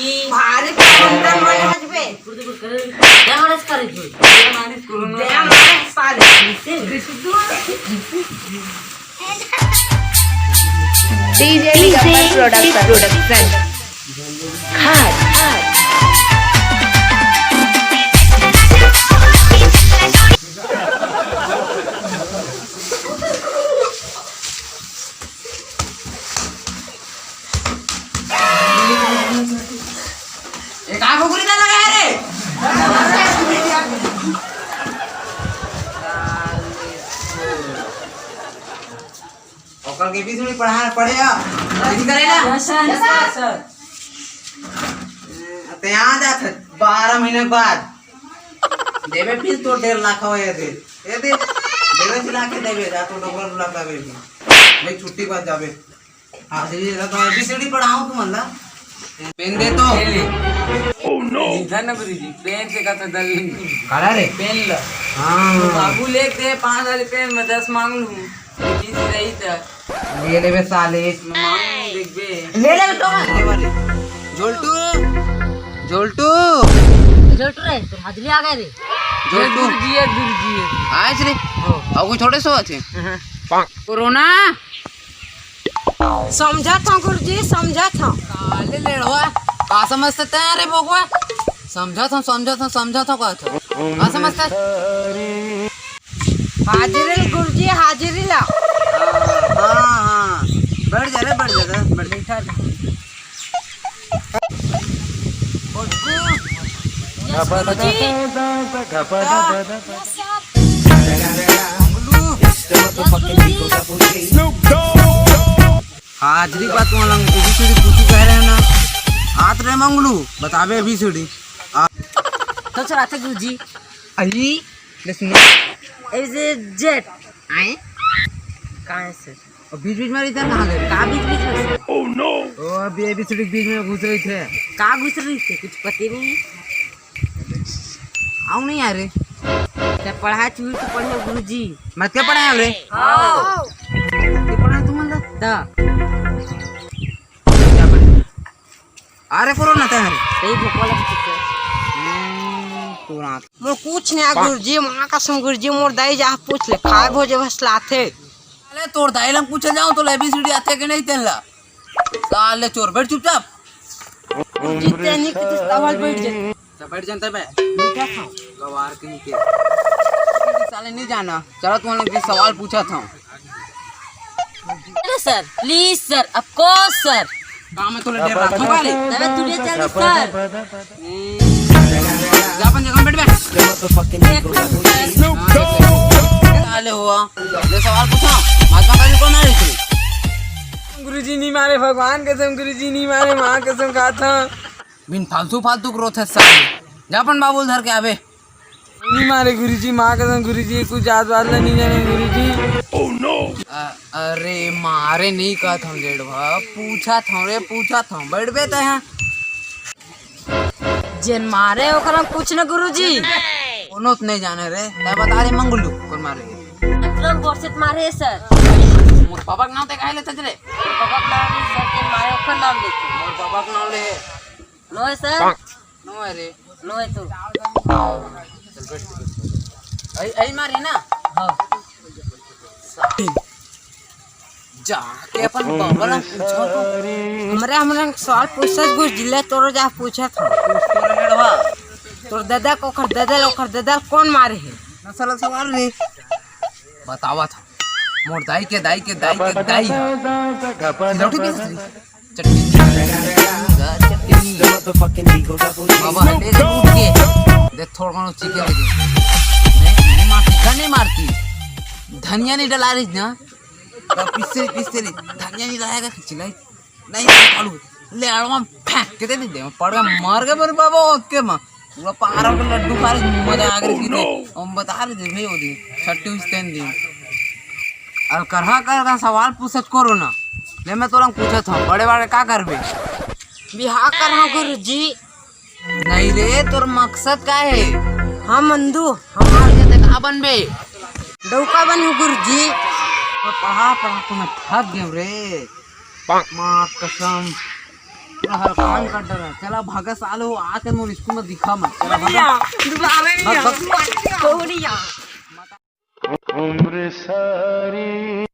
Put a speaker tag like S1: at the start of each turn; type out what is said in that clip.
S1: की
S2: भारी पंद्रह मन हजबे
S1: क्या मालिश करे तू मालिश करो ना
S2: दे मारे साले
S3: DJ Digambar Production.
S2: एक आंखों गुरी ना लगा रे ओकर के बीच में पढ़ेगा यदि करेगा
S1: सर
S2: ते यहाँ जात 12 महीने बाद देवे फीस तो 1.5 लाख हो ये दे देवे चिल्ला के देवे जा तो डॉक्टर बुला पावे भाई छुट्टी बाद जावे हां जी तो एबीसीडी पढ़ाऊं तुम अंदा पेन दे तो
S1: ओह नो धन गुरुजी पेन से का तो दल
S2: काला रे
S1: पेन ला
S2: हां
S1: बाबू लेके दे 5 वाले पेन में 10 मांग लूं चीज रही था
S2: ले ले साले
S1: मांग देख बे
S2: ले ले तो जोल्टू जोल्टू
S1: जोल्टू रे तो हाजली आ गए रे
S2: जोल्टू
S1: गुरुजी
S2: आज रे और कोई थोड़े सो अच्छे कोरोना
S3: समझा था गुरुजी, समझा था।
S2: काले लेड़वा का समझते ते रे बोगवा समझा था का था का समझते
S3: हाजिरी गुरुजी, हाजिरी ला।
S2: हां बैठ जा बैठा हाजरी बात वाला एबीसीडी पूछू कह रहे हैं ना आत रे मंगलू बतावे एबीसीडी
S1: तो चलाते गुरुजी
S2: आई ले सुनो
S1: ऐसे जेट
S3: आए
S1: कहां से
S2: और बीच में इधर कहां गए
S1: का बीच में
S2: ओह नो ओ अभी एबीसीडी बीच में घुस रहे थे
S1: का घुस रही थे कुछ पता नहीं
S2: आओ नहीं आ रे
S1: क्या पढ़ा चूर तो पढ़ो गुरुजी
S2: मत क्या पढ़ाया रे
S1: हां
S2: क्या पढ़ा तुम अंदर
S1: ता
S2: क्या पढ़ा अरे कोरोना था रे
S1: सही भोपाल से
S2: तुरंत
S3: मोर कुछ नहीं गुरुजी, मां कसम गुरुजी, मोर दाई जा पूछ ले खाए भोजे भसला थे।
S2: अरे तोर दाई लंग पूछे जाऊं तो एबीसीडी आते कि नहीं तेला साले चोर बैठ चुपचाप
S3: जीते नहीं कि तवल बैठ जा।
S2: तो बैठ जानते बे
S3: क्या था
S2: गवार कहीं के साले नहीं जाना चलो तुम लोग सवाल पूछा था
S1: अरे sir please sir of course sir
S2: काम में तो ले रहा था वाले
S1: तबे तुझे चल सर
S2: जापन जगह बैठ साले हुआ ये सवाल पूछा महात्मा गांधी कौन है थे
S1: गुरुजी नहीं मारे भगवान कसम गुरुजी नहीं मारे मां कसम कहा था
S2: बिन फालतू ग्रोथ है साले जापन बाबू धर के आवे
S1: नहीं मारे गुरुजी मां कसम गुरुजी कुछ याद बात नहीं जाने गुरुजी
S2: ओह नो अरे मारे नहीं कहा था जेड़वा पूछा था बैठ बे तो यहाँ
S3: जिन मारे ओकरा कुछ न गुरुजी।
S2: कोनो तो नहीं जाने रे मैं बता रहे मंगलू कौन मारे
S1: मतलब बोरसेट मारे सर
S2: मोर पापा का नाम ते काहे लेते रे
S1: पापा का नाम सर के मारे ओकर नाम लेते
S2: मोर पापा का नाम ले
S1: नो है सर
S2: नो अरे
S1: नो है तो
S2: चल बैठ आई मारी ना
S1: हां
S2: जाके अपन बाबा ना पूछो तो
S3: हमरा सवाल पूछत गुरुजी ले तोरो जा पूछा था
S2: तोरा लड़वा
S3: तोर दादा को ओकर दादा कौन मारे है
S2: नसल सवाल रे बतावा था मोर दाई के दाई लौटी बेचरी चटनी बाबा ले जा उठ के दे थोड़ा कोनो चिकन नहीं मारती धनिया नहीं डला रही ना पिसरी धनिया नहीं लाएगा खिचलाई नहीं आलू ले आलू फेंक के दे दे पड़ गया मर गए पर बाबा ओके मां पूरा पारा का लड्डू खा रहे मजा आ गई थी हम बता रहे थे भाई ओदी छट्टी उस्तेन दी और करहा सवाल पूछत करो ना ले मैं तोरा पूछत हूं बड़े का करबे
S3: बिहार करहा गुरुजी।
S2: नहीं रे तोर मकसद का है
S3: हम अंधु
S2: हमार के देखा बनबे
S3: डौका बनू गुरुजी।
S2: पढ़ा तो मैं थक गया रे माँ कसम पूरा हरकान कर डरा चला भागा सालो आके मोर स्कूल में दिखा मत चला भागा
S3: दोबारा नहीं
S2: भाग, भाग।
S3: कोहड़िया
S4: उम्र सारी